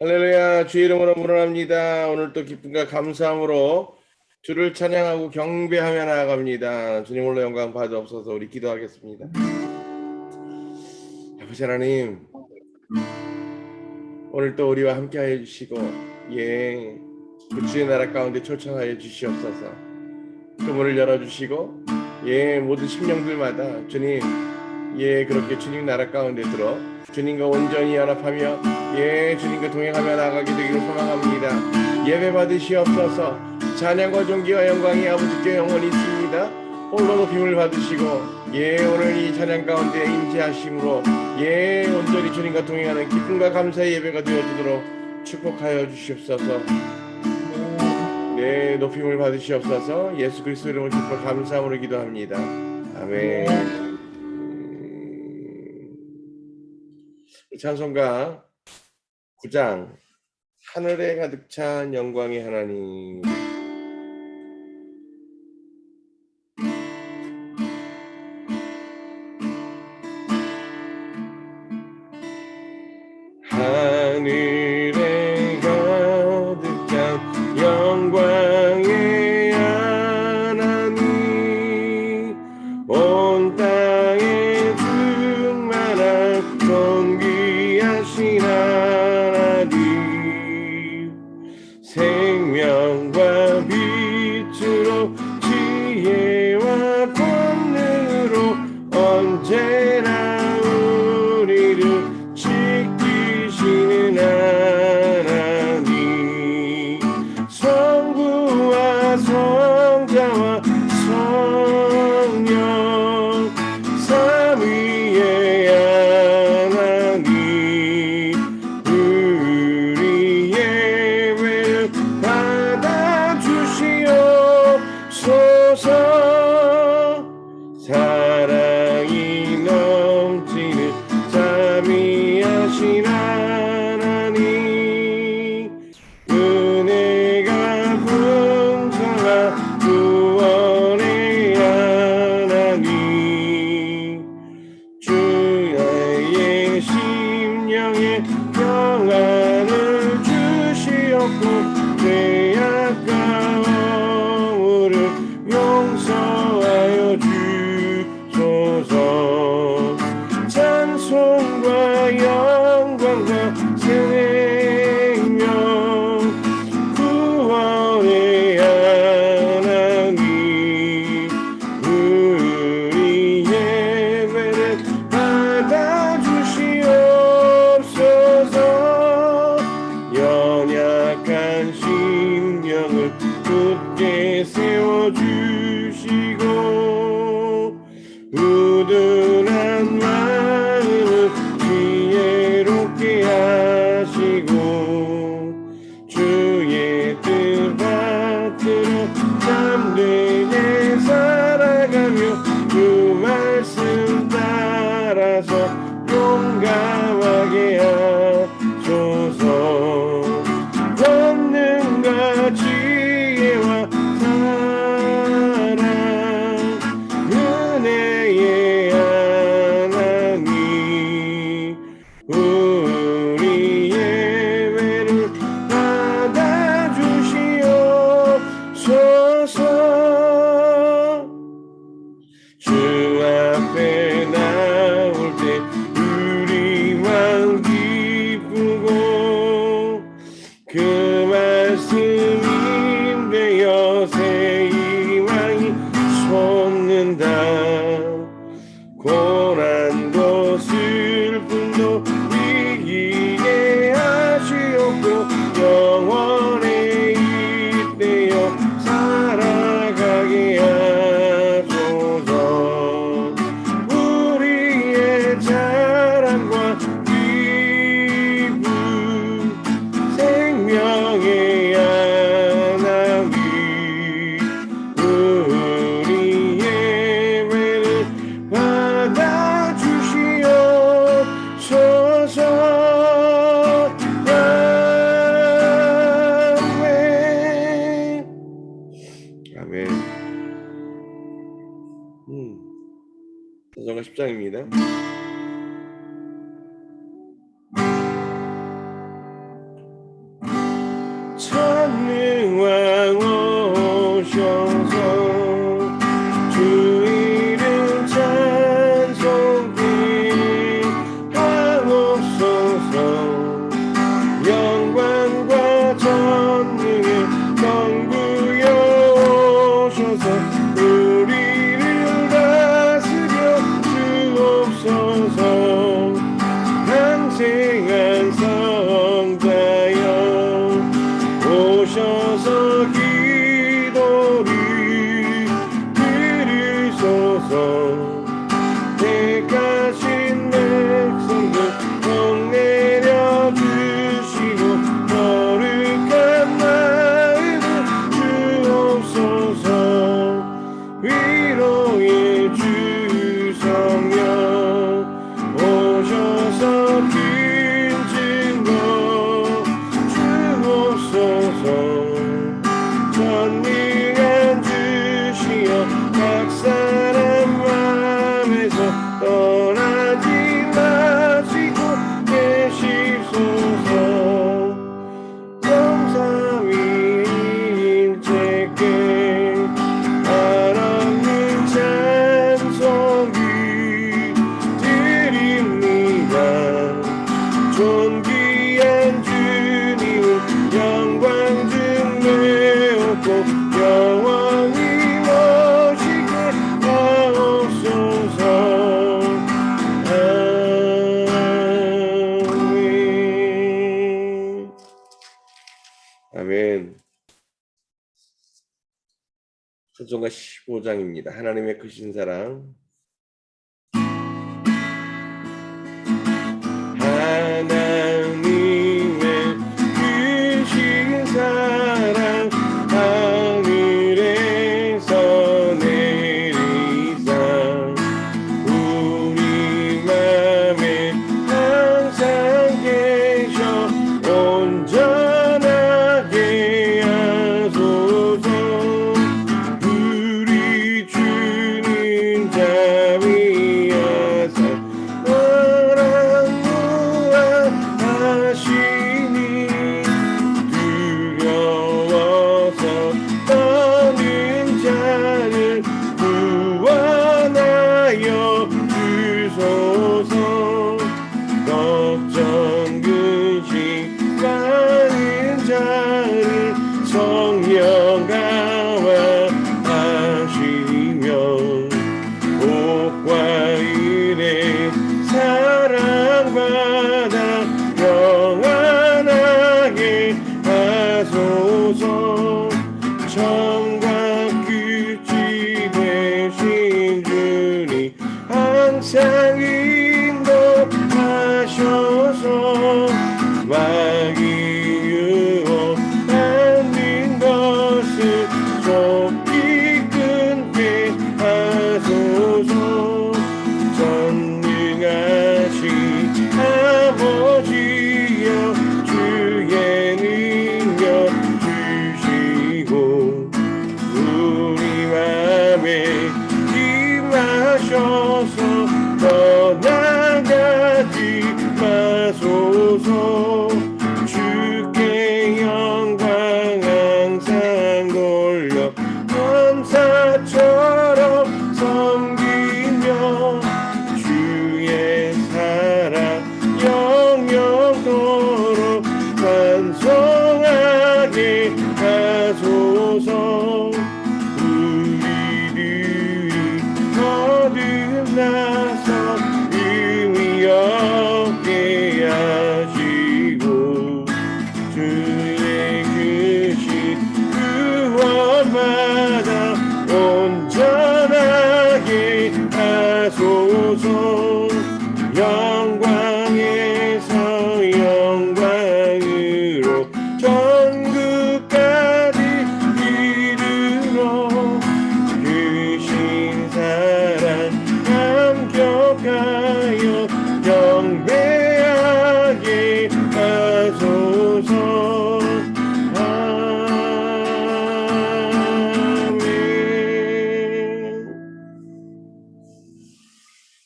할렐루야, 주 이름으로 물어납니다. 오늘 또 기쁨과 감사함으로 주를 찬양하고 경배하며 나아갑니다. 주님 홀로 영광 받으옵소서. 우리 기도하겠습니다. 아버지 하나님, 오늘 또 우리와 함께하여 주시고 그 주의 나라 가운데 초청하여 주시옵소서. 그 문을 열어주시고 모든 심령들마다 주님 그렇게 주님 나라 가운데 들어 주님과 온전히 연합하며 주님과 동행하며 나아가게 되기를 소망합니다. 예배 받으시옵소서. 찬양과 존귀와 영광이 아버지께 영원히 있습니다. 홀로 높임을 받으시고 오늘 이 찬양 가운데 임재하심으로 온전히 주님과 동행하는 기쁨과 감사의 예배가 되어지도록 축복하여 주시옵소서. 높임을 받으시옵소서. 예수 그리스도 이름으로 기뻐 감사함으로 기도합니다. 아멘. 찬송가 9장 하늘에 가득 찬 영광의 하나님. 하늘에 가득 찬 영광의 하나님, 온 땅에 충만한 존귀하신 하나님, 생명과 빛으로 지혜와 권능으로 언제나 우리를 지키시는 하나님, 성부와 성자와 성령 삼위의 하나님, 우리 예배를 받아주시옵소서. 사랑이 넘치는 자비하신 하나님, 은혜가 풍성한 구원의 하나님, 주의 심령에 평안을 주시옵고 죄악 가운을 용서하여 주소서. 찬송과 영광과 생명 구원의 하나님, 우리 예배를 받아주시옵소서. 연약한 심령을 굳게 세워주시고 우둔한 마음을 지혜롭게 하시고 주의 뜻 받들어 참되게 살아가며 그 말씀 따라서 용감하게 하소서. 권능과 지혜와 사랑, 은혜의 하나님, 우리 예배를 받아주시옵소서. 주 앞에 나올 때 우리 마음 기쁘고 그 말씀이 되어 새 희망이 솟는다. 고난도 슬픔도 이기게 하시옵고 영원에 잇대어 살아가게 하소서. 우리의 자랑과 기쁨, 생명의 하나님, 우리 예배를 받아주시옵소서. 아멘. 찬송가 10장입니다. 전능왕 오셔서 주 이름 찬송히 하옵소서. 영광과 전능의 성부여 오셔서 우리를 다스려 주옵소서. 항생한 성자여 오셔서 기도를 들으소서. 택하신 백성들 정 내려 주시고 거룩한 마음을 주옵소서. 위로의 주 성령 오셔서 큰 증거 주옵소서. 전능한 주시여 각 사람 마음에서 떠나지 마시고 계시소서. 성삼위일체께 한없는 찬송이 드립니다. 존귀한 주님은 영광 중매없고 영원히 모시게 하옵소서. 아멘. 아멘. 찬송가 15장입니다. 하나님의 크신 사랑. 하나님의 크신 사랑 하늘에서 내리사 우리 맘에 항상 계셔 온전하게 하소서. 우리 주님 자비하사 하시니 두려워서 떠는 자를 구원하여 주소서. 걱정 근심 많은 자를 성령 강화하시며 복과 은혜 사랑받아 영원하게 하소서. 처음과 끝이 되신 주님 항상 인도하셔서 마귀 유혹하는 것을 속히 끊게 하소서. 전능하신 아버지여 주의 능력 주시고 우리 맘에 임하셔서 떠나가지 마소서. 주께 영광 항상 돌려 천사처럼 섬기며 주의 사랑 영영토록 찬송하게 하소서. 우리들이 거듭나서 의미 없게 하시고 주의 크신 구원받아 온전하게 하소서. 영광에서 영광으로 천국까지 이르러 크신 사랑 감격하여 경배하게 하소서.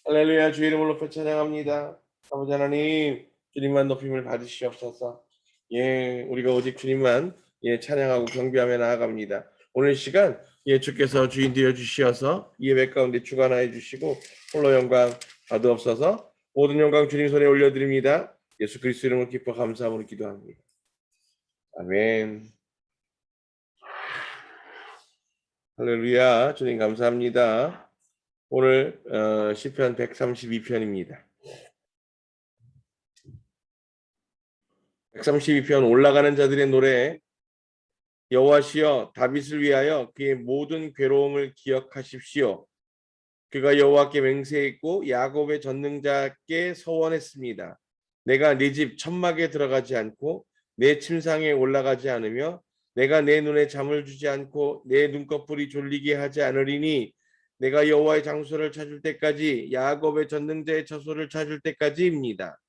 할렐루야. 주의 이름을 높여 찬양합니다. 아버지 하나님, 주님만 높임을 받으시옵소서. 예, 우리가 오직 주님만 예, 찬양하고 경배하며 나아갑니다. 오늘 시간 주께서 주인 되어 주시어서 예배 가운데 주관하여 주시고 홀로 영광 받으옵소서. 모든 영광 주님 손에 올려드립니다. 예수 그리스도 이름으로 기뻐 감사함으로 기도합니다. 아멘. 할렐루야. 주님 감사합니다. 오늘 시편 132편입니다. 132편 올라가는 자들의 노래. 여호와시여 다윗을 위하여 그의 모든 괴로움을 기억하십시오. 그가 여호와께 맹세했고 야곱의 전능자께 서원했습니다. 내가 네 집 천막에 들어가지 않고 내 침상에 올라가지 않으며 내가 내 눈에 잠을 주지 않고 내 눈꺼풀이 졸리게 하지 않으리니 내가 여호와의 장소를 찾을 때까지 야곱의 전능자의 처소를 찾을 때까지입니다.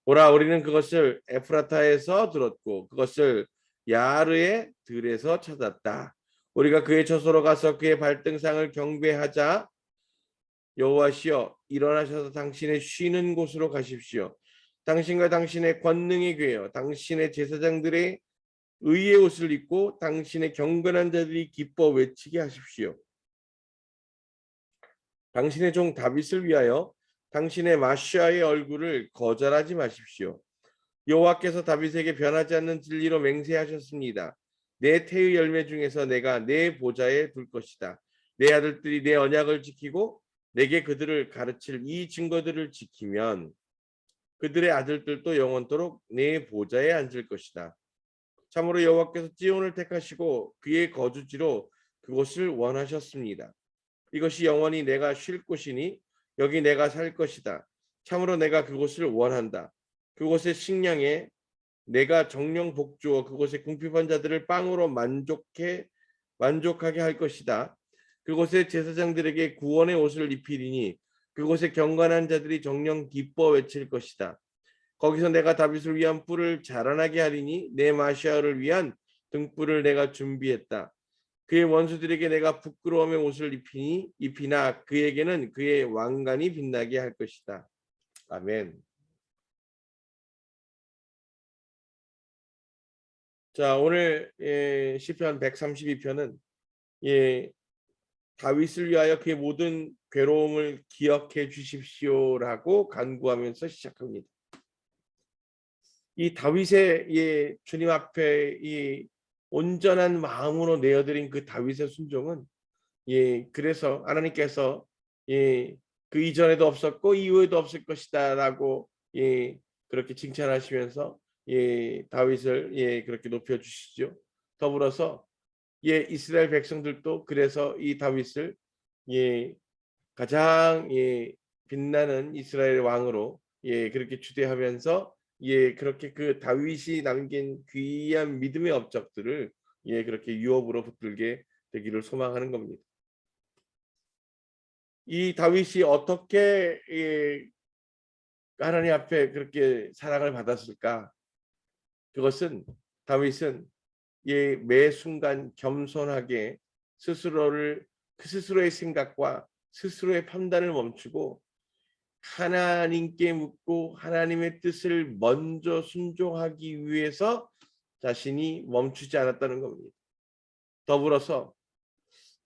보라 우리는 그것을 에프라타에서 들었고 그것을 야르의 들에서 찾았다. 우리가 그의 처소로 가서 그의 발등상을 경배하자. 여호와시여 일어나셔서 당신의 쉬는 곳으로 가십시오. 당신과 당신의 권능의 궤여 당신의 제사장들의 의의 옷을 입고 당신의 경건한 자들이 기뻐 외치게 하십시오. 당신의 종 다윗을 위하여 당신의 마시아의 얼굴을 거절하지 마십시오. 여호와께서 다윗에게 변하지 않는 진리로 맹세하셨습니다. 내 태의 열매 중에서 내가 내 보좌에 둘 것이다. 내 아들들이 내 언약을 지키고 내게 그들을 가르칠 이 증거들을 지키면 그들의 아들들도 영원토록 내 보좌에 앉을 것이다. 참으로 여호와께서 찌온을 택하시고 그의 거주지로 그곳을 원하셨습니다. 이것이 영원히 내가 쉴 곳이니 여기 내가 살 것이다. 참으로 내가 그곳을 원한다. 그곳의 식량에 내가 정령 복주어 그곳의 궁핍한 자들을 빵으로 만족하게 할 것이다. 그곳의 제사장들에게 구원의 옷을 입히리니 그곳의 경건한 자들이 정령 기뻐 외칠 것이다. 거기서 내가 다윗을 위한 뿔을 자라나게 하리니 내 마시아를 위한 등불을 내가 준비했다. 그의 원수들에게 내가 부끄러움의 옷을 입히나 그에게는 그의 왕관이 빛나게 할 것이다. 아멘. 자, 오늘 시편 132편은 다윗을 위하여 그의 모든 괴로움을 기억해 주십시오라고 간구하면서 시작합니다. 이 다윗의 주님 앞에 이 온전한 마음으로 내어드린 그 다윗의 순종은 그래서 하나님께서 그 이전에도 없었고 이후에도 없을 것이다라고 그렇게 칭찬하시면서 다윗을 그렇게 높여 주시죠. 더불어서 이스라엘 백성들도 그래서 이 다윗을 가장 빛나는 이스라엘 왕으로 그렇게 추대하면서 그렇게 그 다윗이 남긴 귀한 믿음의 업적들을 그렇게 유업으로 붙들게 되기를 소망하는 겁니다. 이 다윗이 어떻게 하나님 앞에 그렇게 사랑을 받았을까? 그것은 다윗은 매 순간 겸손하게 스스로의 생각과 스스로의 판단을 멈추고 하나님께 묻고 하나님의 뜻을 먼저 순종하기 위해서 자신이 멈추지 않았다는 겁니다. 더불어서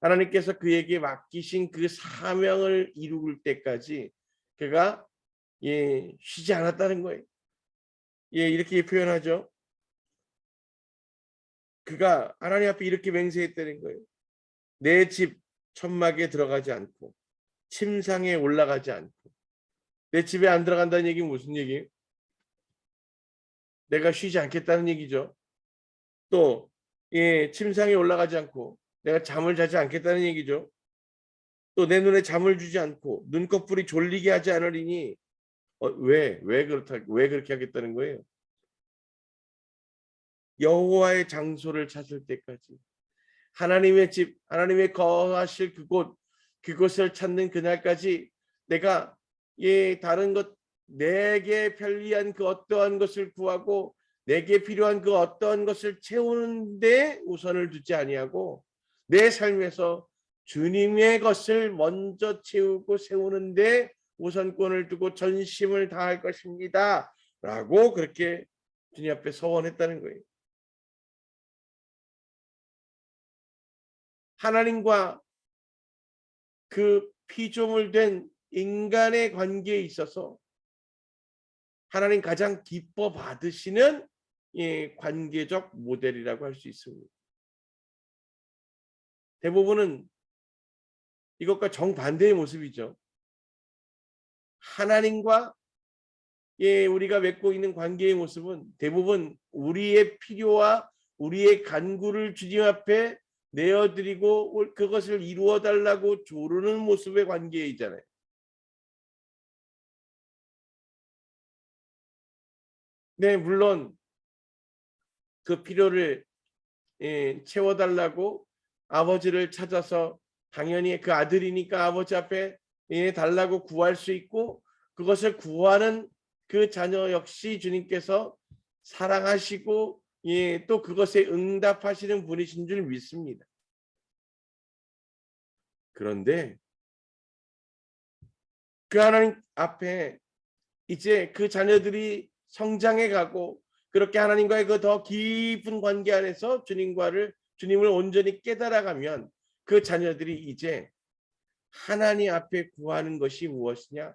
하나님께서 그에게 맡기신 그 사명을 이룰 때까지 그가 쉬지 않았다는 거예요. 이렇게 표현하죠. 그가 하나님 앞에 이렇게 맹세했다는 거예요. 내 집 천막에 들어가지 않고 침상에 올라가지 않고 내 집에 안 들어간다는 얘기는 무슨 얘기예요? 내가 쉬지 않겠다는 얘기죠. 또 침상에 올라가지 않고 내가 잠을 자지 않겠다는 얘기죠. 또 내 눈에 잠을 주지 않고 눈꺼풀이 졸리게 하지 않으리니 왜 그렇게 하겠다는 거예요? 여호와의 장소를 찾을 때까지 하나님의 집, 하나님의 거하실 그곳을 찾는 그날까지 내가 다른 것 내게 편리한 그 어떠한 것을 구하고 내게 필요한 그 어떠한 것을 채우는데 우선을 두지 아니하고 내 삶에서 주님의 것을 먼저 채우고 세우는데 우선권을 두고 전심을 다할 것입니다. 라고 그렇게 주님 앞에 서원했다는 거예요. 하나님과 그 피조물 된 인간의 관계에 있어서 하나님 가장 기뻐 받으시는 관계적 모델이라고 할 수 있습니다. 대부분은 이것과 정반대의 모습이죠. 하나님과 우리가 맺고 있는 관계의 모습은 대부분 우리의 필요와 우리의 간구를 주님 앞에 내어드리고 그것을 이루어 달라고 조르는 모습의 관계이잖아요. 네, 물론 그 필요를 채워달라고 아버지를 찾아서 당연히 그 아들이니까 아버지 앞에 달라고 구할 수 있고, 그것을 구하는 그 자녀 역시 주님께서 사랑하시고 또 그것에 응답하시는 분이신 줄 믿습니다. 그런데 그 하나님 앞에 이제 그 자녀들이 성장해 가고 그렇게 하나님과의 그 더 깊은 관계 안에서 주님을 온전히 깨달아가면 그 자녀들이 이제 하나님 앞에 구하는 것이 무엇이냐?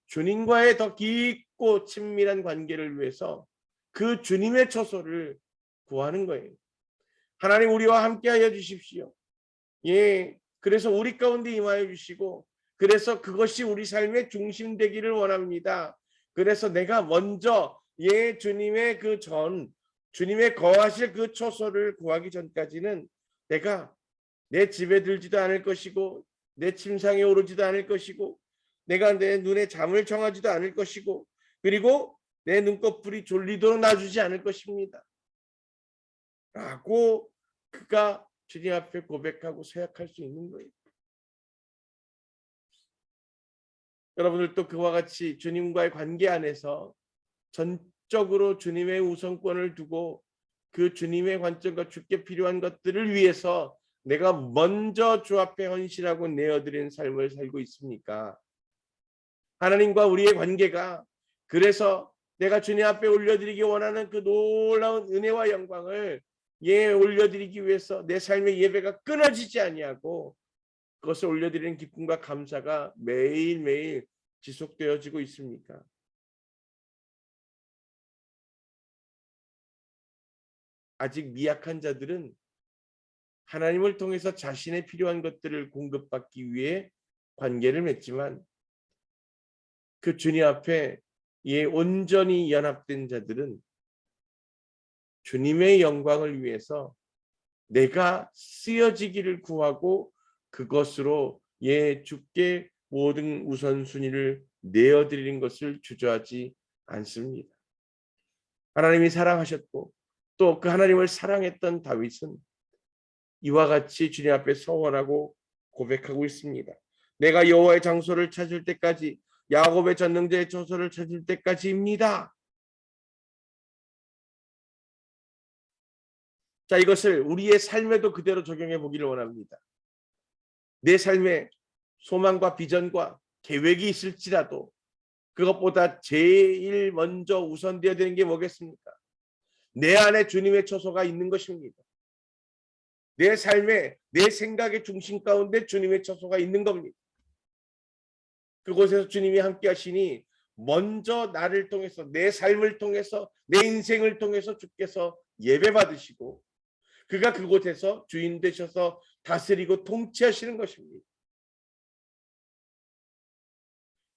주님과의 더 깊고 친밀한 관계를 위해서 그 주님의 처소를 구하는 거예요. 하나님 우리와 함께하여 주십시오. 그래서 우리 가운데 임하여 주시고, 그래서 그것이 우리 삶의 중심 되기를 원합니다. 그래서 내가 먼저 주님의 주님의 거하실 그 처소를 구하기 전까지는 내가 내 집에 들지도 않을 것이고, 내 침상에 오르지도 않을 것이고, 내가 내 눈에 잠을 청하지도 않을 것이고, 그리고 내 눈꺼풀이 졸리도록 놔주지 않을 것입니다. 라고 그가 주님 앞에 고백하고 서약할 수 있는 거예요. 여러분들도 그와 같이 주님과의 관계 안에서 전적으로 주님의 우선권을 두고 그 주님의 관점과 주께 필요한 것들을 위해서 내가 먼저 주 앞에 헌신하고 내어드리는 삶을 살고 있습니까? 하나님과 우리의 관계가, 그래서 내가 주님 앞에 올려드리기 원하는 그 놀라운 은혜와 영광을 올려드리기 위해서 내 삶의 예배가 끊어지지 아니하고 그것을 올려드리는 기쁨과 감사가 매일매일 지속되어지고 있습니까? 아직 미약한 자들은 하나님을 통해서 자신의 필요한 것들을 공급받기 위해 관계를 맺지만, 그 주님 앞에 온전히 연합된 자들은 주님의 영광을 위해서 내가 쓰여지기를 구하고 그것으로 주께 모든 우선순위를 내어드리는 것을 주저하지 않습니다. 하나님이 사랑하셨고 또 그 하나님을 사랑했던 다윗은 이와 같이 주님 앞에 서원하고 고백하고 있습니다. 내가 여호와의 장소를 찾을 때까지, 야곱의 전능자의 처소를 찾을 때까지입니다. 자, 이것을 우리의 삶에도 그대로 적용해 보기를 원합니다. 내 삶에 소망과 비전과 계획이 있을지라도 그것보다 제일 먼저 우선되어야 되는 게 뭐겠습니까? 내 안에 주님의 처소가 있는 것입니다. 내 삶에, 내 생각의 중심 가운데 주님의 처소가 있는 겁니다. 그곳에서 주님이 함께 하시니 먼저 나를 통해서, 내 삶을 통해서, 내 인생을 통해서 주께서 예배 받으시고 그가 그곳에서 주인 되셔서 다스리고 통치하시는 것입니다.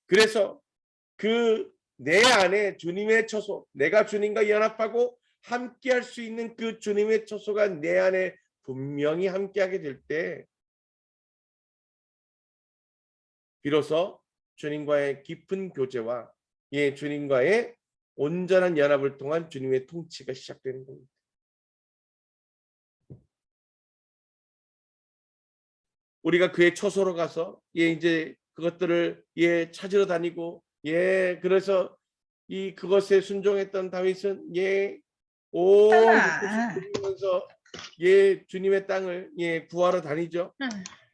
그래서 그 내 안에 주님의 처소, 내가 주님과 연합하고 함께할 수 있는 그 주님의 처소가 내 안에 분명히 함께하게 될 때 비로소 주님과의 깊은 교제와 주님과의 온전한 연합을 통한 주님의 통치가 시작되는 겁니다. 우리가 그의 처소로 가서 이제 그것들을 찾으러 다니고 그래서 그것에 순종했던 다윗은 온 곳을 돌면서 주님의 땅을 구하러 다니죠.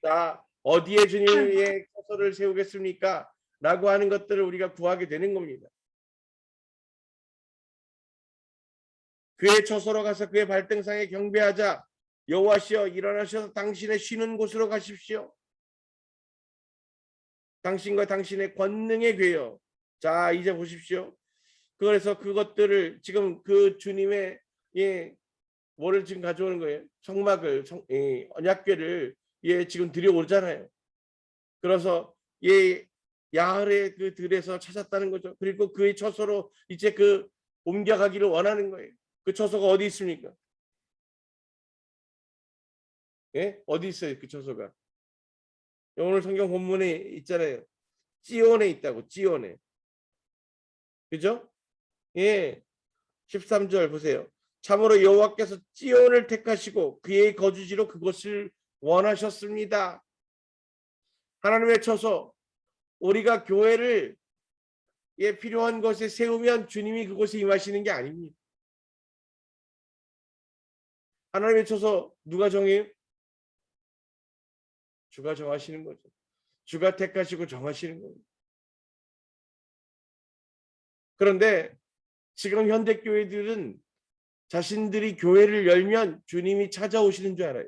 자, 어디에 주님의 처소를 세우겠습니까? 라고 하는 것들을 우리가 구하게 되는 겁니다. 그의 처소로 가서 그의 발등상에 경배하자. 여호와시여 일어나셔서 당신의 쉬는 곳으로 가십시오. 당신과 당신의 권능에 괴여. 자, 이제 보십시오. 그래서 그것들을 지금 그 주님의 뭐를 지금 가져오는 거예요? 성막을 언약궤를 지금 들여오잖아요. 그래서 야훼의 그 들에서 찾았다는 거죠. 그리고 그의 처소로 이제 그 옮겨가기를 원하는 거예요. 그 처소가 어디 있습니까? 어디 있어요? 그 처소가? 오늘 성경 본문에 있잖아요. 찌온에 있다고. 찌온에. 그죠? 13절 보세요. 참으로 여호와께서 찌온을 택하시고 그의 거주지로 그곳을 원하셨습니다. 하나님의 처소, 우리가 교회를 필요한 것에 세우면 주님이 그곳에 임하시는 게 아닙니다. 하나님의 처소 누가 정해요? 주가 정하시는 거죠. 주가 택하시고 정하시는 겁니다. 그런데 지금 현대교회들은 자신들이 교회를 열면 주님이 찾아오시는 줄 알아요.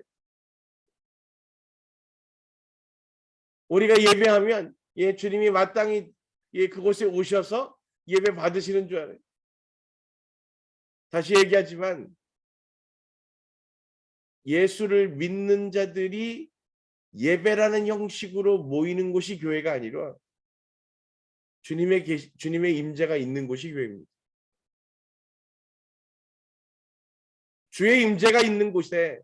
우리가 예배하면 주님이 마땅히 그곳에 오셔서 예배 받으시는 줄 알아요. 다시 얘기하지만 예수를 믿는 자들이 예배라는 형식으로 모이는 곳이 교회가 아니라 주님의 임재가 있는 곳이 교회입니다. 주의 임재가 있는 곳에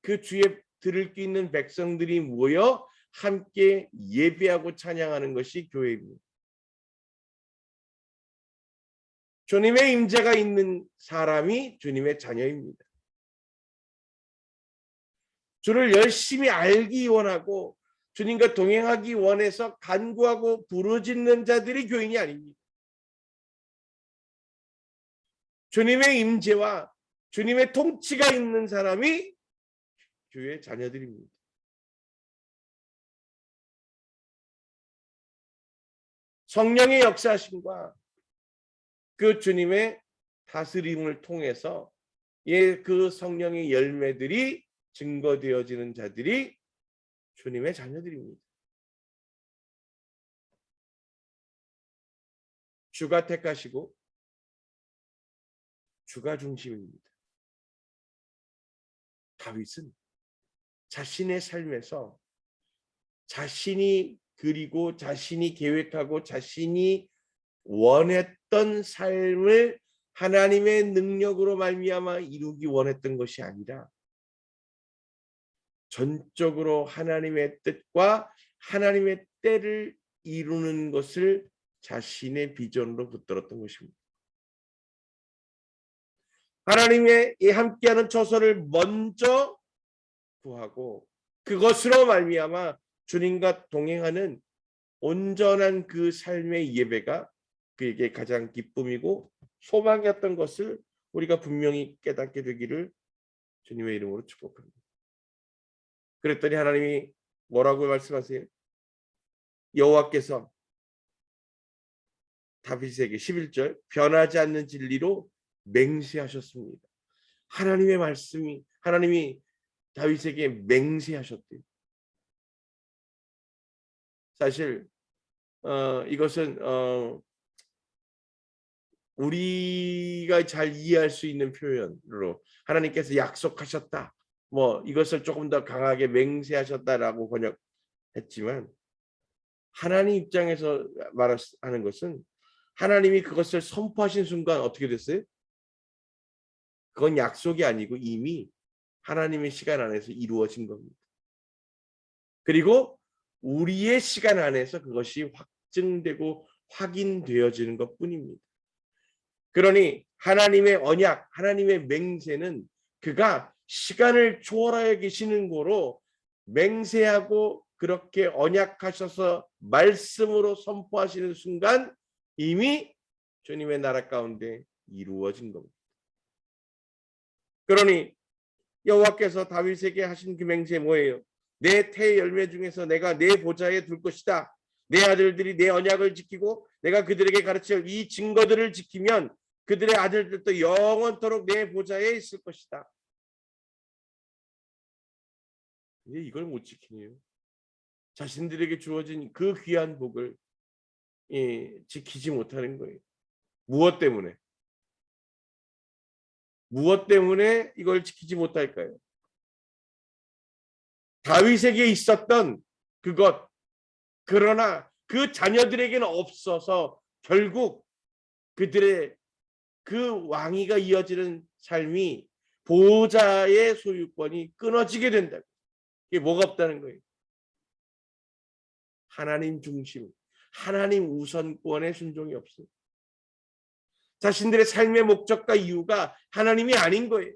그 주의 들을 귀 있는 백성들이 모여 함께 예배하고 찬양하는 것이 교회입니다. 주님의 임재가 있는 사람이 주님의 자녀입니다. 주를 열심히 알기 원하고 주님과 동행하기 원해서 간구하고 부르짖는 자들이 교인이 아닙니다. 주님의 임재와 주님의 통치가 있는 사람이 주의 자녀들입니다. 성령의 역사심과 그 주님의 다스림을 통해서 그 성령의 열매들이 증거되어지는 자들이 주님의 자녀들입니다. 주가 택하시고 주가 중심입니다. 다윗은 자신의 삶에서 자신이 그리고 자신이 계획하고 자신이 원했던 삶을 하나님의 능력으로 말미암아 이루기 원했던 것이 아니라 전적으로 하나님의 뜻과 하나님의 때를 이루는 것을 자신의 비전으로 붙들었던 것입니다. 하나님의 함께하는 처소를 먼저 구하고 그것으로 말미암아 주님과 동행하는 온전한 그 삶의 예배가 그에게 가장 기쁨이고 소망이었던 것을 우리가 분명히 깨닫게 되기를 주님의 이름으로 축복합니다. 그랬더니 하나님이 뭐라고 말씀하세요? 여호와께서 다윗에게 11절 변하지 않는 진리로 맹세하셨습니다. 하나님의 말씀이 하나님이 다윗에게 맹세하셨대요. 사실 이것은 우리가 잘 이해할 수 있는 표현으로 하나님께서 약속하셨다. 이것을 조금 더 강하게 맹세하셨다라고 번역했지만 하나님 입장에서 말하는 것은 하나님이 그것을 선포하신 순간 어떻게 됐어요? 그건 약속이 아니고 이미 하나님의 시간 안에서 이루어진 겁니다. 그리고 우리의 시간 안에서 그것이 확증되고 확인되어지는 것뿐입니다. 그러니 하나님의 언약, 하나님의 맹세는 그가 시간을 초월하여 계시는 거로 맹세하고 그렇게 언약하셔서 말씀으로 선포하시는 순간 이미 주님의 나라 가운데 이루어진 겁니다. 그러니 여호와께서 다윗에게 하신 그 맹세 뭐예요? 내 태 열매 중에서 내가 내 보좌에 둘 것이다. 내 아들들이 내 언약을 지키고 내가 그들에게 가르칠 이 증거들을 지키면 그들의 아들들도 영원토록 내 보좌에 있을 것이다. 근데 이걸 못 지키네요. 자신들에게 주어진 그 귀한 복을 지키지 못하는 거예요. 무엇 때문에? 무엇 때문에 이걸 지키지 못할까요? 다윗에게 있었던 그것, 그러나 그 자녀들에게는 없어서 결국 그들의 그 왕위가 이어지는 삶이 보호자의 소유권이 끊어지게 된다. 이게 뭐가 없다는 거예요? 하나님 중심, 하나님 우선권의 순종이 없어요. 자신들의 삶의 목적과 이유가 하나님이 아닌 거예요.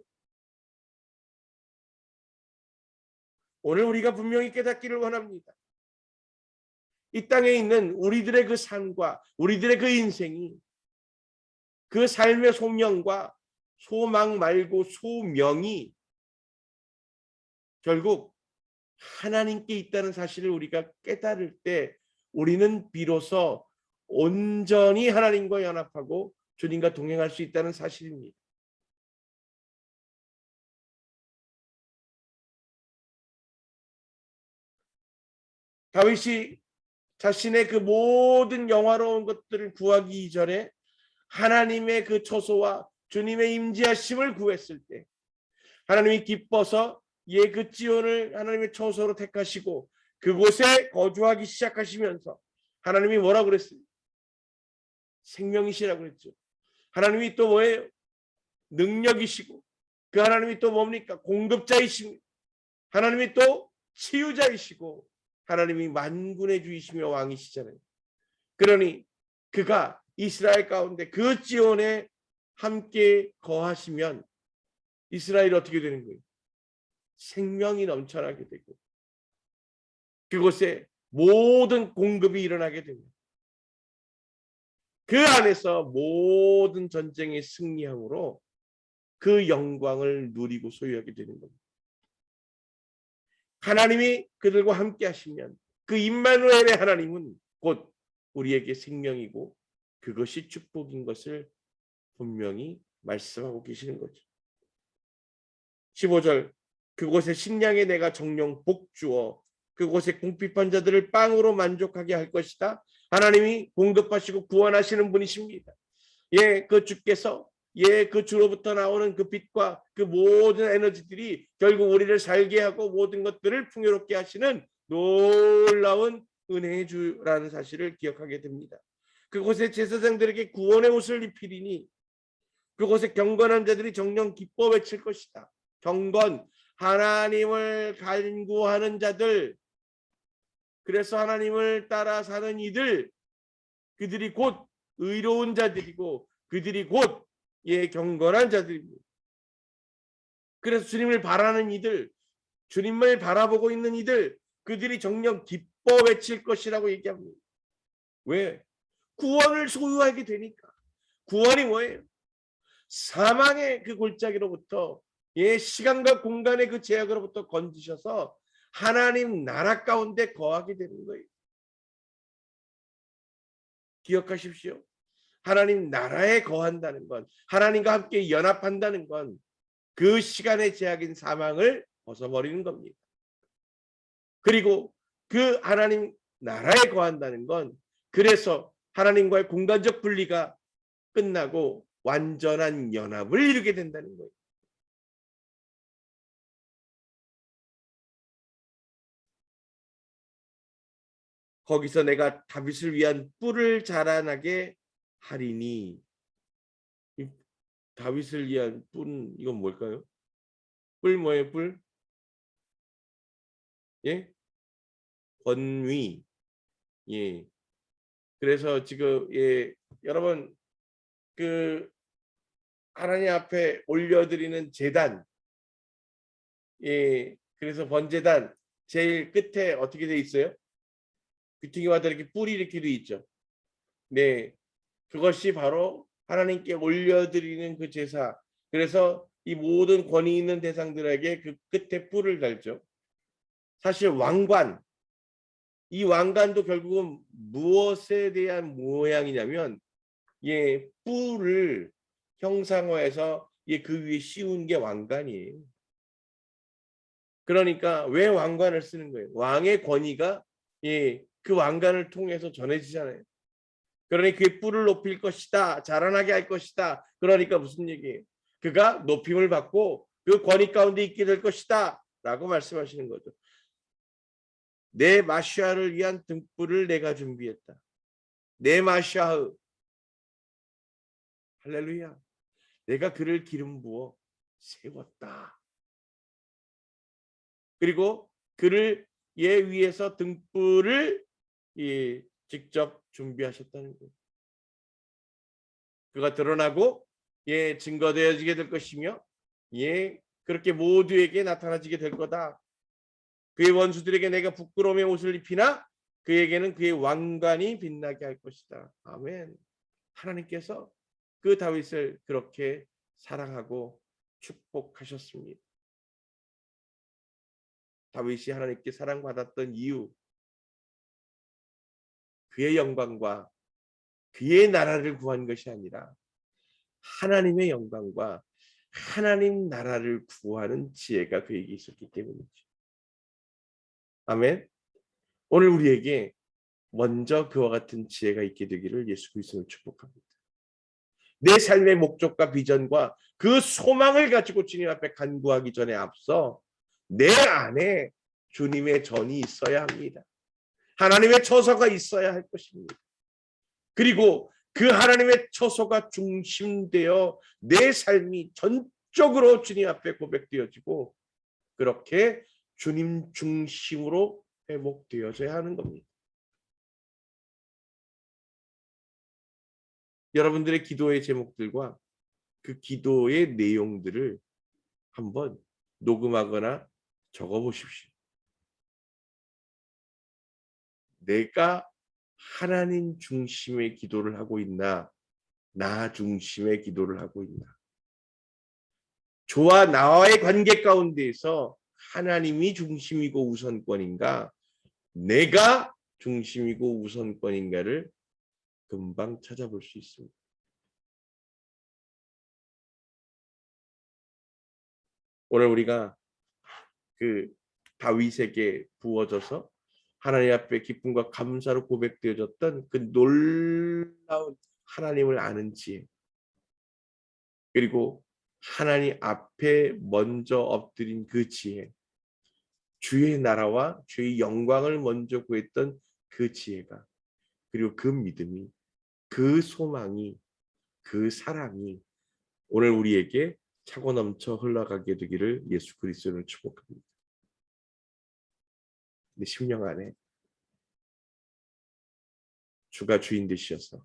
오늘 우리가 분명히 깨닫기를 원합니다. 이 땅에 있는 우리들의 그 삶과 우리들의 그 인생이 그 삶의 소명과 소망 말고 소명이 결국 하나님께 있다는 사실을 우리가 깨달을 때 우리는 비로소 온전히 하나님과 연합하고 주님과 동행할 수 있다는 사실입니다. 다윗이 자신의 그 모든 영화로운 것들을 구하기 이전에 하나님의 그 처소와 주님의 임재하심을 구했을 때 하나님이 기뻐서 그 지온을 하나님의 처소로 택하시고 그곳에 거주하기 시작하시면서 하나님이 뭐라고 그랬어요? 생명이시라고 그랬죠. 하나님이 또 뭐예요? 능력이시고 그 하나님이 또 뭡니까? 공급자이십니다. 하나님이 또 치유자이시고 하나님이 만군의 주이시며 왕이시잖아요. 그러니 그가 이스라엘 가운데 그 지온에 함께 거하시면 이스라엘이 어떻게 되는 거예요? 생명이 넘쳐나게 되고 그곳에 모든 공급이 일어나게 됩니다. 그 안에서 모든 전쟁의 승리함으로 그 영광을 누리고 소유하게 되는 겁니다. 하나님이 그들과 함께 하시면 그 임마누엘의 하나님은 곧 우리에게 생명이고 그것이 축복인 것을 분명히 말씀하고 계시는 거죠. 15절 그곳에 식량에 내가 정령 복주어 그곳에 궁핍한 자들을 빵으로 만족하게 할 것이다. 하나님이 공급하시고 구원하시는 분이십니다. 그 주께서 그 주로부터 나오는 그 빛과 그 모든 에너지들이 결국 우리를 살게 하고 모든 것들을 풍요롭게 하시는 놀라운 은혜의 주라는 사실을 기억하게 됩니다. 그곳에 제사장들에게 구원의 옷을 입히리니 그곳에 경건한 자들이 정령 기뻐 외칠 것이다. 경건, 하나님을 간구하는 자들, 그래서 하나님을 따라 사는 이들, 그들이 곧 의로운 자들이고 그들이 곧 경건한 자들입니다. 그래서 주님을 바라는 이들, 주님을 바라보고 있는 이들, 그들이 정녕 기뻐 외칠 것이라고 얘기합니다. 왜? 구원을 소유하게 되니까. 구원이 뭐예요? 사망의 그 골짜기로부터 시간과 공간의 그 제약으로부터 건지셔서 하나님 나라 가운데 거하게 되는 거예요. 기억하십시오. 하나님 나라에 거한다는 건, 하나님과 함께 연합한다는 건 그 시간의 제약인 사망을 벗어버리는 겁니다. 그리고 그 하나님 나라에 거한다는 건 그래서 하나님과의 공간적 분리가 끝나고 완전한 연합을 이루게 된다는 거예요. 거기서 내가 다윗을 위한 뿔을 자라나게 하리니, 다윗을 위한 뿔은 이건 뭘까요? 뿔 뭐예요? 뿔? 예? 권위. 예. 그래서 지금 여러분 그 하나님 앞에 올려드리는 제단, 그래서 번제단 제일 끝에 어떻게 돼 있어요? 귀퉁이마다 이렇게 뿔이 이렇게 돼 있죠. 네, 그것이 바로 하나님께 올려드리는 그 제사. 그래서 이 모든 권위 있는 대상들에게 그 끝에 뿔을 달죠. 사실 왕관, 이 왕관도 결국은 무엇에 대한 모양이냐면 뿔을 형상화해서 그 위에 씌운 게 왕관이에요. 그러니까 왜 왕관을 쓰는 거예요? 왕의 권위가 그 왕관을 통해서 전해지잖아요. 그러니 그의 뿔을 높일 것이다. 자라나게 할 것이다. 그러니까 무슨 얘기예요? 그가 높임을 받고 그 권위 가운데 있게 될 것이다. 라고 말씀하시는 거죠. 내 마시아를 위한 등불을 내가 준비했다. 내 마시아의 할렐루야. 내가 그를 기름 부어 세웠다. 그리고 그를 얘 위에서 등불을 직접 준비하셨다는 거예요. 그가 드러나고 증거되어지게 될 것이며 그렇게 모두에게 나타나지게 될 거다. 그의 원수들에게 내가 부끄러움의 옷을 입히나 그에게는 그의 왕관이 빛나게 할 것이다. 아멘. 하나님께서 그 다윗을 그렇게 사랑하고 축복하셨습니다. 다윗이 하나님께 사랑받았던 이유, 그의 영광과 그의 나라를 구한 것이 아니라 하나님의 영광과 하나님 나라를 구하는 지혜가 그에게 있었기 때문이죠. 아멘. 오늘 우리에게 먼저 그와 같은 지혜가 있게 되기를 예수 그리스도를 축복합니다. 내 삶의 목적과 비전과 그 소망을 가지고 주님 앞에 간구하기 전에 앞서 내 안에 주님의 전이 있어야 합니다. 하나님의 처소가 있어야 할 것입니다. 그리고 그 하나님의 처소가 중심되어 내 삶이 전적으로 주님 앞에 고백되어지고 그렇게 주님 중심으로 회복되어져야 하는 겁니다. 여러분들의 기도의 제목들과 그 기도의 내용들을 한번 녹음하거나 적어보십시오. 내가 하나님 중심의 기도를 하고 있나, 나 중심의 기도를 하고 있나. 저와 나와의 관계 가운데에서 하나님이 중심이고 우선권인가, 내가 중심이고 우선권인가를 금방 찾아볼 수 있습니다. 오늘 우리가 그 다윗에게 부어져서 하나님 앞에 기쁨과 감사로 고백되어졌던 그 놀라운 하나님을 아는 지혜, 그리고 하나님 앞에 먼저 엎드린 그 지혜, 주의 나라와 주의 영광을 먼저 구했던 그 지혜가, 그리고 그 믿음이, 그 소망이, 그 사랑이 오늘 우리에게 차고 넘쳐 흘러가게 되기를 예수 그리스도를 축복합니다. 내 심령 안에 주가 주인 되시어서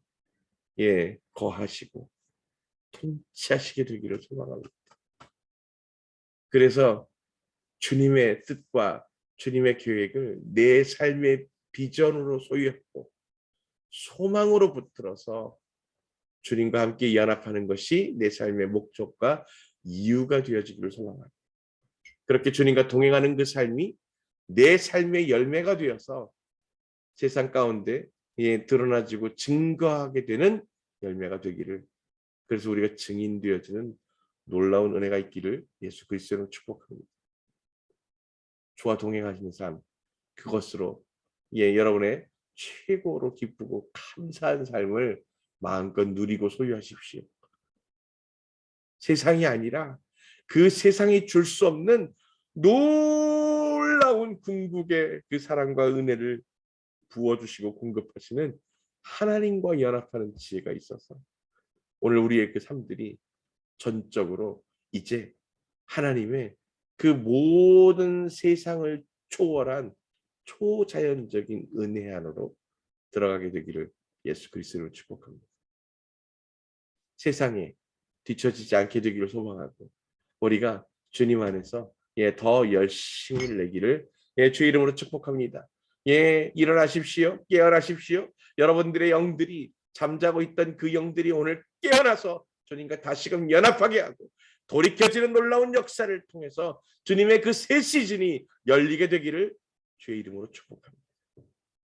거하시고 통치하시게 되기를 소망합니다. 그래서 주님의 뜻과 주님의 계획을 내 삶의 비전으로 소유했고 소망으로 붙들어서 주님과 함께 연합하는 것이 내 삶의 목적과 이유가 되어지기를 소망합니다. 그렇게 주님과 동행하는 그 삶이 내 삶의 열매가 되어서 세상 가운데 드러나지고 증거하게 되는 열매가 되기를, 그래서 우리가 증인되어지는 놀라운 은혜가 있기를 예수 그리스도로 축복합니다. 주와 동행하시는 삶, 그것으로 여러분의 최고로 기쁘고 감사한 삶을 마음껏 누리고 소유하십시오. 세상이 아니라 그 세상이 줄 수 없는 놀라운 궁극의 그 사랑과 은혜를 부어주시고 공급하시는 하나님과 연합하는 지혜가 있어서 오늘 우리의 그 삶들이 전적으로 이제 하나님의 그 모든 세상을 초월한 초자연적인 은혜 안으로 들어가게 되기를 예수 그리스도로 축복합니다. 세상에 뒤처지지 않게 되기를 소망하고 우리가 주님 안에서 더 열심히 내기를 주의 이름으로 축복합니다. 일어나십시오. 깨어나십시오. 여러분들의 영들이 잠자고 있던 그 영들이 오늘 깨어나서 주님과 다시금 연합하게 하고 돌이켜지는 놀라운 역사를 통해서 주님의 그 새 시즌이 열리게 되기를 주의 이름으로 축복합니다.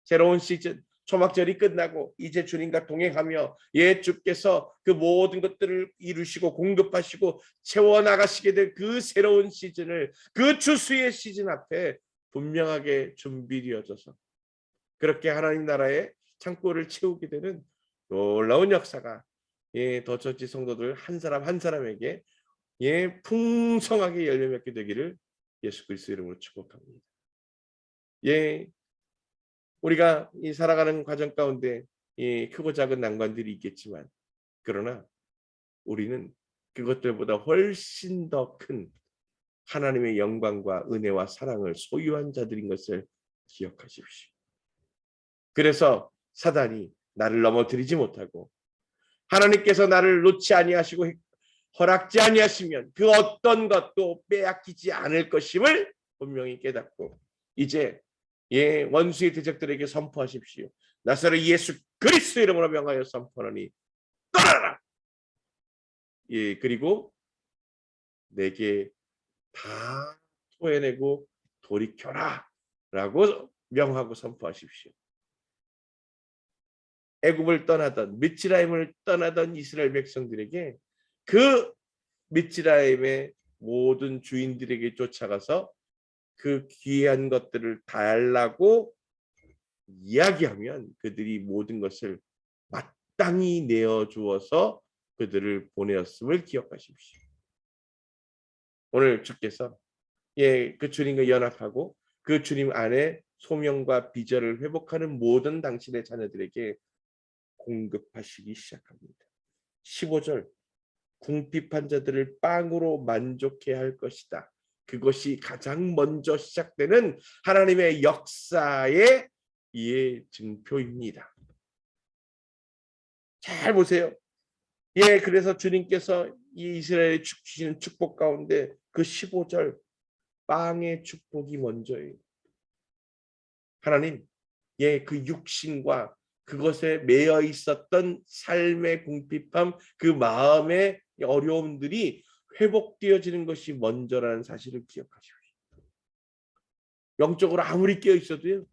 새로운 시즌, 초막절이 끝나고 이제 주님과 동행하며 주께서 그 모든 것들을 이루시고 공급하시고 채워나가시게 될 그 새로운 시즌을, 그 주수의 시즌 앞에 분명하게 준비되어져서 그렇게 하나님 나라의 창고를 채우게 되는 놀라운 역사가 더처치 성도들 한 사람 한 사람에게 풍성하게 열려 맺게 되기를 예수 그리스도 이름으로 축복합니다. 우리가 살아가는 과정 가운데 크고 작은 난관들이 있겠지만, 그러나 우리는 그것들보다 훨씬 더 큰 하나님의 영광과 은혜와 사랑을 소유한 자들인 것을 기억하십시오. 그래서 사단이 나를 넘어뜨리지 못하고 하나님께서 나를 놓지 아니하시고 허락지 아니하시면 그 어떤 것도 빼앗기지 않을 것임을 분명히 깨닫고 이제 원수의 대적들에게 선포하십시오. 나사렛 예수 그리스도 이름으로 명하여 선포하노니 떠나라. 그리고 내게 다 토해내고 돌이켜라 라고 명하고 선포하십시오. 애굽을 떠나던 미츠라임을 떠나던 이스라엘 백성들에게 그 미츠라임의 모든 주인들에게 쫓아가서 그 귀한 것들을 달라고 이야기하면 그들이 모든 것을 마땅히 내어주어서 그들을 보내었음을 기억하십시오. 오늘 주께서 그 주님과 연합하고 그 주님 안에 소명과 비전을 회복하는 모든 당신의 자녀들에게 공급하시기 시작합니다. 15절 궁핍한 자들을 빵으로 만족해 할 것이다. 그것이 가장 먼저 시작되는 하나님의 역사의 증표입니다. 잘 보세요. 그래서 주님께서 이 이스라엘에 주시는 축복 가운데 그 15절 빵의 축복이 먼저예요. 하나님, 그 육신과 그것에 매여 있었던 삶의 궁핍함, 그 마음의 어려움들이 회복되어지는 것이 먼저라는 사실을 기억하십시오. 영적으로 아무리 깨어 있어도요,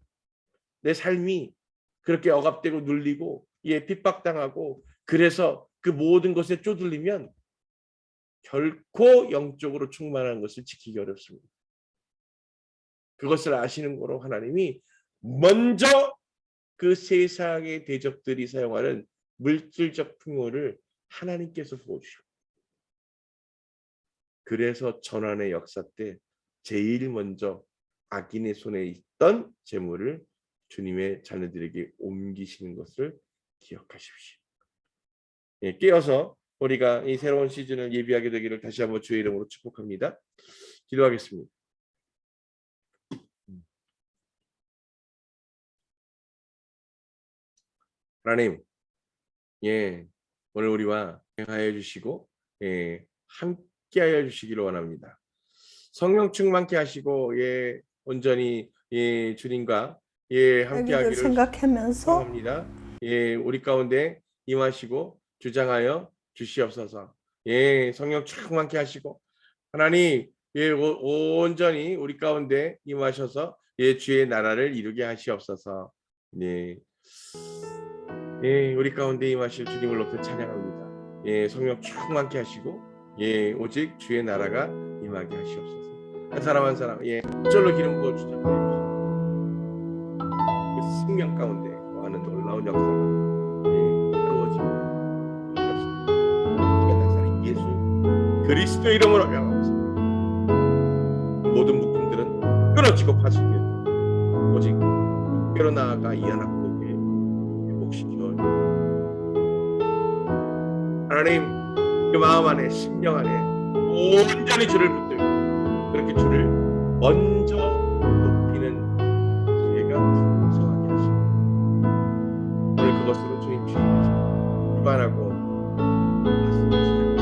내 삶이 그렇게 억압되고 눌리고 핍박당하고 그래서 그 모든 것에 쪼들리면 결코 영적으로 충만한 것을 지키기 어렵습니다. 그것을 아시는 거로 하나님이 먼저 그 세상의 대적들이 사용하는 물질적 풍요를 하나님께서 부어주시고, 그래서 전환의 역사 때 제일 먼저 악인의 손에 있던 재물을 주님의 자녀들에게 옮기시는 것을 기억하십시오. 깨어서 우리가 이 새로운 시즌을 예비하게 되기를 다시 한번 주의 이름으로 축복합니다. 기도하겠습니다. 하나님, 오늘 우리와 행하여 주시고 함께하여 주시기를 원합니다. 성령 충만케 하시고 온전히 주님과 함께하기를 생각하면서 합니다. 우리 가운데 임하시고 주장하여 주시옵소서. 성령 충만케 하시고 하나님 온전히 우리 가운데 임하셔서 주의 나라를 이루게 하시옵소서. 우리 가운데 임하실 주님을 높여 찬양합니다. 성령 충만케 하시고 오직 주의 나라가 임하게 하시옵소서. 한 사람 한 사람 절로 기름 부어 주자. 그 생명 가운데 하는 놀라운 역사가 이루어지고 나사렛 예수 그리스도 이름으로 명하옵소서. 모든 묶음들은 끊어지고 파수되어 오직 뼈로 나아가 이하나님께 회복시켜 하나님 그 마음 안에 심령 안에 온전히 주를 붙들고 그렇게 주를 먼저 높이는 기회가 풍성하게 하시고 오늘 그것으로 주님 주님께서 주관하고 말씀하시는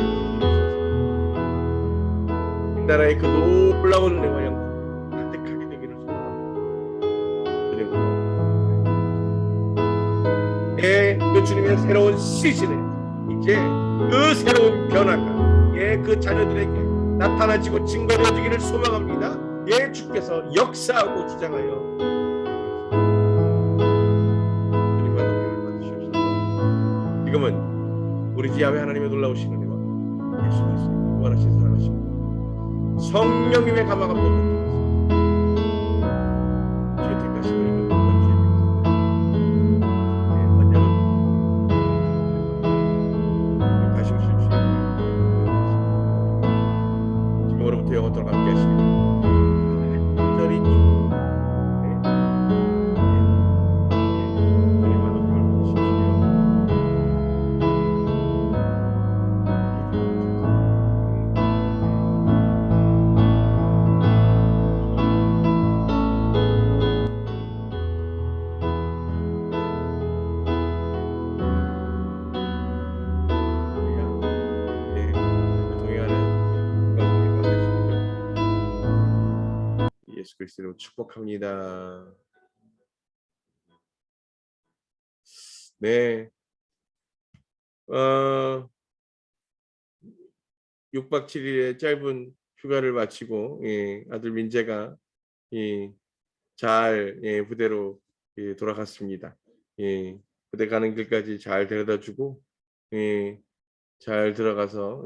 이 나라의 그 놀라운 은혜와 영광 가득하게 되기를 소망합니다. 그 주님의 새로운 시즌에 이제 그 새로운 변화가 그 자녀들에게 나타나지고 증거되어지기를 소망합니다. 주께서 역사하고 주장하여 지금은 우리 주 야훼 하나님의 놀라우신 은혜와 예수 그리스도의 무한하신 사랑하시고 성령님의 감화감동 죄 택하심을 입은 모든 죄 언약을 다시 오실 주의 지금으로부터 영원토록 함께 하시길 간절히 예수 그리스도로 축복합니다. 네, 6박 7일의 짧은 휴가를 마치고 아들 민재가 잘 부대로 돌아갔습니다. 부대 가는 길까지 잘 데려다주고 잘 들어가서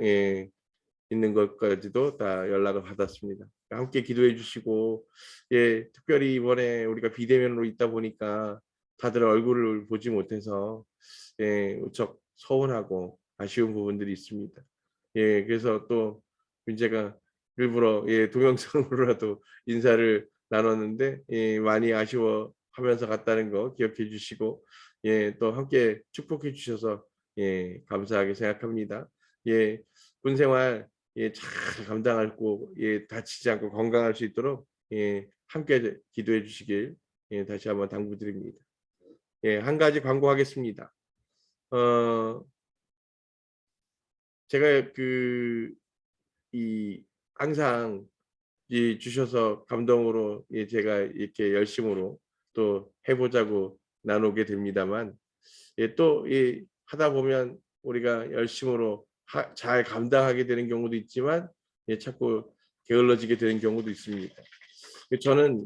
있는 것까지도 다 연락을 받았습니다. 함께 기도해 주시고 특별히 이번에 우리가 비대면으로 있다 보니까 다들 얼굴을 보지 못해서 무척 서운하고 아쉬운 부분들이 있습니다. 그래서 또 민재가 일부러 동영상으로라도 인사를 나눴는데 많이 아쉬워하면서 갔다는 거 기억해 주시고 또 함께 축복해 주셔서 감사하게 생각합니다. 군생활 잘 감당하고 다치지 않고 건강할 수 있도록 함께 기도해 주시길 다시 한번 당부드립니다. 한 가지 광고하겠습니다. 제가 항상 주셔서 감동으로 제가 이렇게 열심으로 또 해보자고 나누게 됩니다만 또 하다 보면 우리가 열심으로 잘 감당하게 되는 경우도 있지만 자꾸 게을러지게 되는 경우도 있습니다. 저는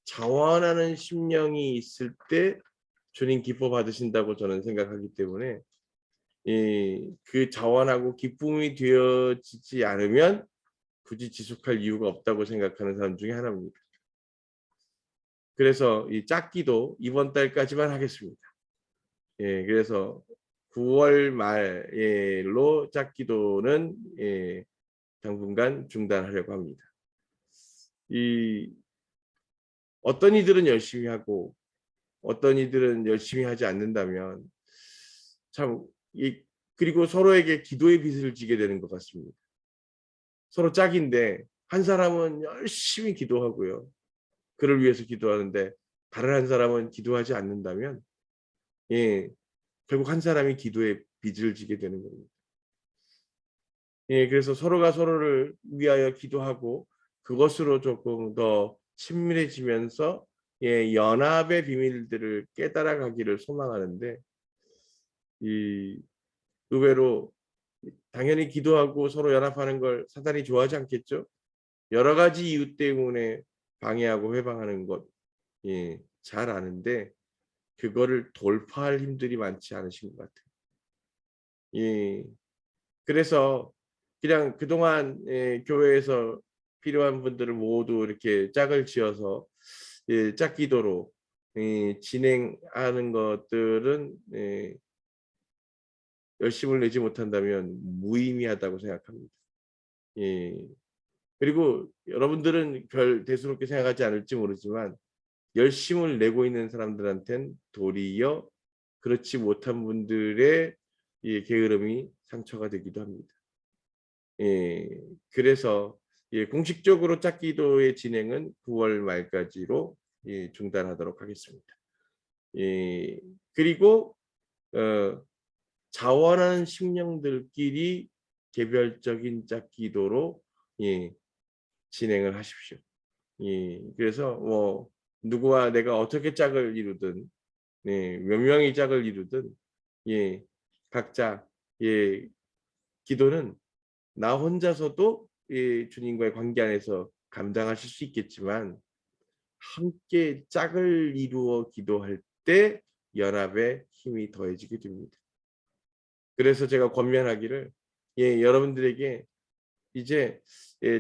자원하는 심령이 있을 때 주님 기뻐 받으신다고 저는 생각하기 때문에 그 자원하고 기쁨이 되어지지 않으면 굳이 지속할 이유가 없다고 생각하는 사람 중에 하나입니다. 그래서 이 짝기도 이번 달까지만 하겠습니다. 그래서 9월 말로 짝기도는 당분간 중단하려고 합니다. 어떤 이들은 열심히 하고 어떤 이들은 열심히 하지 않는다면 참 그리고 서로에게 기도의 빚을 지게 되는 것 같습니다. 서로 짝인데 한 사람은 열심히 기도하고요. 그를 위해서 기도하는데 다른 한 사람은 기도하지 않는다면 결국 한 사람이 기도의 빚을 지게 되는 겁니다. 그래서 서로가 서로를 위하여 기도하고 그것으로 조금 더 친밀해지면서 연합의 비밀들을 깨달아가기를 소망하는데 의외로 당연히 기도하고 서로 연합하는 걸 사단이 좋아하지 않겠죠? 여러 가지 이유 때문에 방해하고 회방하는 것 잘 아는데 그거를 돌파할 힘들이 많지 않으신 것 같아요. 그래서 그냥 그동안 교회에서 필요한 분들을 모두 이렇게 짝을 지어서 짝기도로 진행하는 것들은 열심을 내지 못한다면 무의미하다고 생각합니다. 그리고 여러분들은 별 대수롭게 생각하지 않을지 모르지만 열심을 내고 있는 사람들한테는 도리어 그렇지 못한 분들의 게으름이 상처가 되기도 합니다. 그래서 공식적으로 짝기도의 진행은 9월 말까지로 중단하도록 하겠습니다. 그리고 자원하는 심령들끼리 개별적인 짝기도로 진행을 하십시오. 그래서 뭐 누구와 내가 어떻게 짝을 이루든 몇 명이 짝을 이루든 각자 기도는 나 혼자서도 주님과의 관계 안에서 감당하실 수 있겠지만 함께 짝을 이루어 기도할 때 연합의 힘이 더해지게 됩니다. 그래서 제가 권면하기를 여러분들에게 이제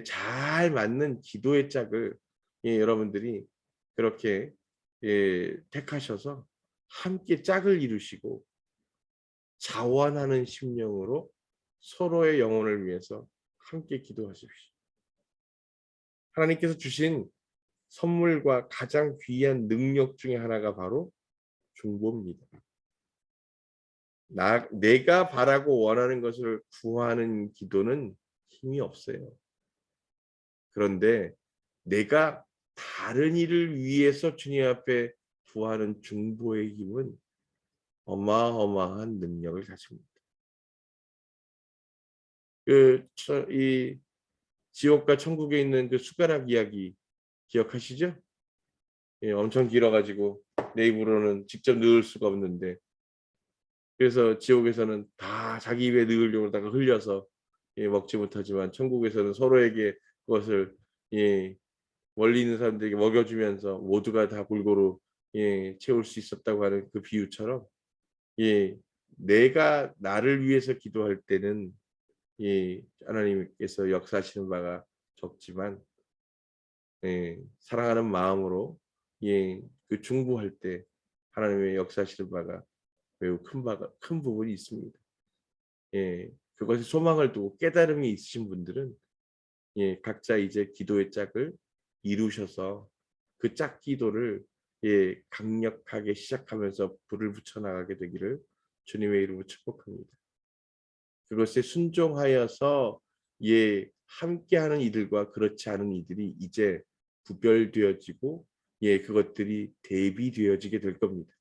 잘 맞는 기도의 짝을 여러분들이 그렇게 택하셔서 함께 짝을 이루시고 자원하는 심령으로 서로의 영혼을 위해서 함께 기도하십시오. 하나님께서 주신 선물과 가장 귀한 능력 중에 하나가 바로 중보입니다. 내가 바라고 원하는 것을 구하는 기도는 힘이 없어요. 그런데 내가 다른 일을 위해서 주님 앞에 구하는 중보의 힘은 어마어마한 능력을 가집니다. 이 지옥과 천국에 있는 그 숟가락 이야기 기억하시죠? 엄청 길어가지고 내 입으로는 직접 넣을 수가 없는데, 그래서 지옥에서는 다 자기 입에 넣으려다가 흘려서 먹지 못하지만 천국에서는 서로에게 그것을 멀리 있는 사람들에게 먹여주면서 모두가 다 골고루 채울 수 있었다고 하는 그 비유처럼, 내가 나를 위해서 기도할 때는 하나님께서 역사하시는 바가 적지만, 사랑하는 마음으로 그 중보할 때 하나님의 역사하시는 바가 매우 큰 부분이 있습니다. 그것이 소망을 두고 깨달음이 있으신 분들은 각자 이제 기도의 짝을 이루셔서 그 짝 기도를 강력하게 시작하면서 불을 붙여 나가게 되기를 주님의 이름으로 축복합니다. 그것에 순종하여서 함께하는 이들과 그렇지 않은 이들이 이제 구별되어지고 그것들이 대비되어지게 될 겁니다.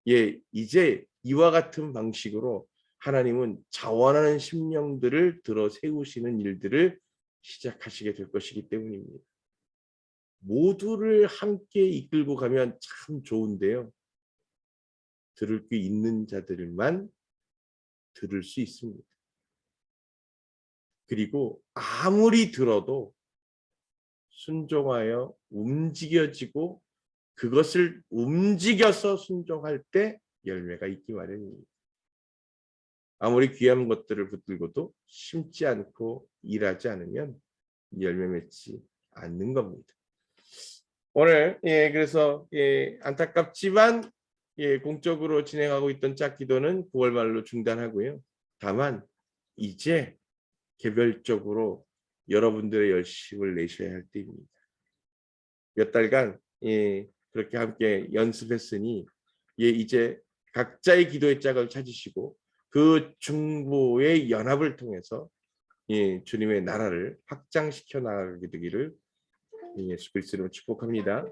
이제 이와 같은 방식으로 하나님은 자원하는 심령들을 들어 세우시는 일들을 시작하시게 될 것이기 때문입니다. 모두를 함께 이끌고 가면 참 좋은데요. 들을 게 있는 자들만 들을 수 있습니다. 그리고 아무리 들어도 순종하여 움직여지고 그것을 움직여서 순종할 때 열매가 있기 마련입니다. 아무리 귀한 것들을 붙들고도 심지 않고 일하지 않으면 열매 맺지 않는 겁니다. 오늘 그래서 안타깝지만 공적으로 진행하고 있던 짝기도는 9월 말로 중단하고요. 다만 이제 개별적으로 여러분들의 열심을 내셔야 할 때입니다. 몇 달간 그렇게 함께 연습했으니 이제 각자의 기도의 짝을 찾으시고 그 중보의 연합을 통해서 주님의 나라를 확장시켜 나가게 되기를 예수 그리스도로 축복합니다.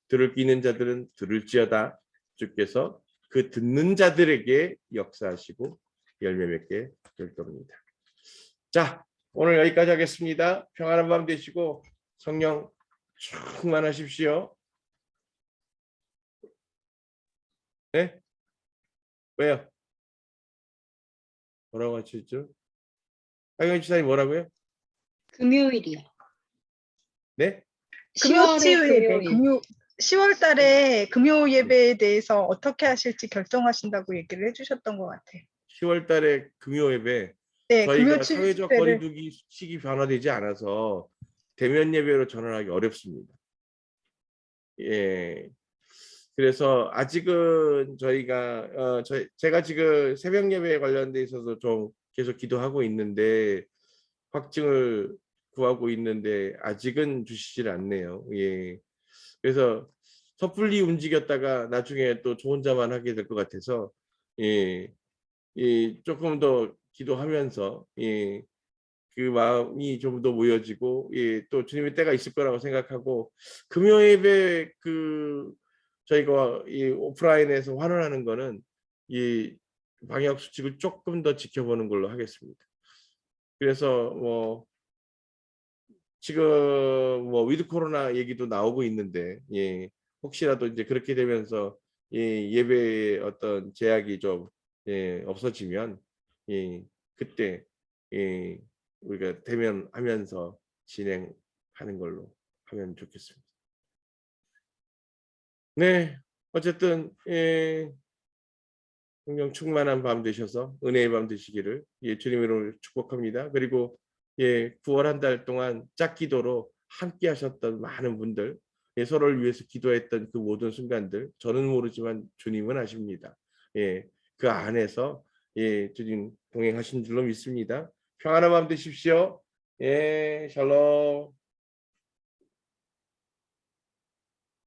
들을 귀 있는 자들은 들을지어다. 주께서 그 듣는 자들에게 역사하시고 열매 맺게 될 겁니다. 자, 오늘 여기까지 하겠습니다. 평안한 밤 되시고 성령 충만하십시오. 네? 왜요? 뭐라고 하셨죠? 하경희 지사님 뭐라고요? 금요일이요. 네? 금요치유 예배, 10월 달에 금요 예배에 대해서 어떻게 하실지 결정하신다고 얘기를 해주셨던 것 같아요. 10월 달에 금요 예배, 네, 저희가 금요치유 사회적 예배를 거리두기 수칙이 변화되지 않아서 대면 예배로 전환하기 어렵습니다. 그래서 아직은 저희가 제가 지금 새벽 예배에 관련돼 있어서 좀 계속 기도하고 있는데 확증을 구하고 있는데 아직은 주시질 않네요. 그래서 섣불리 움직였다가 나중에 또 저 혼자만 하게 될 것 같아서 조금 더 기도하면서 그 마음이 좀 더 모여지고 또 주님의 때가 있을 거라고 생각하고 금요 예배 저희가 오프라인에서 환원하는 거는 이 방역 수칙을 조금 더 지켜보는 걸로 하겠습니다. 그래서 지금 위드 코로나 얘기도 나오고 있는데 혹시라도 이제 그렇게 되면서 예배의 어떤 제약이 좀 없어지면 그때 우리가 대면하면서 진행하는 걸로 하면 좋겠습니다. 네, 어쨌든 성령 충만한 밤 되셔서 은혜의 밤 되시기를 예, 주님으로 축복합니다. 그리고 예, 9월 한 달 동안 짝기도로 함께 하셨던 많은 분들, 예, 서로를 위해서 기도했던 그 모든 순간들, 저는 모르지만 주님은 아십니다. 예, 그 안에서 예, 주님 동행하신 줄로 믿습니다. 평안한 밤 되십시오. 예, 샬롬.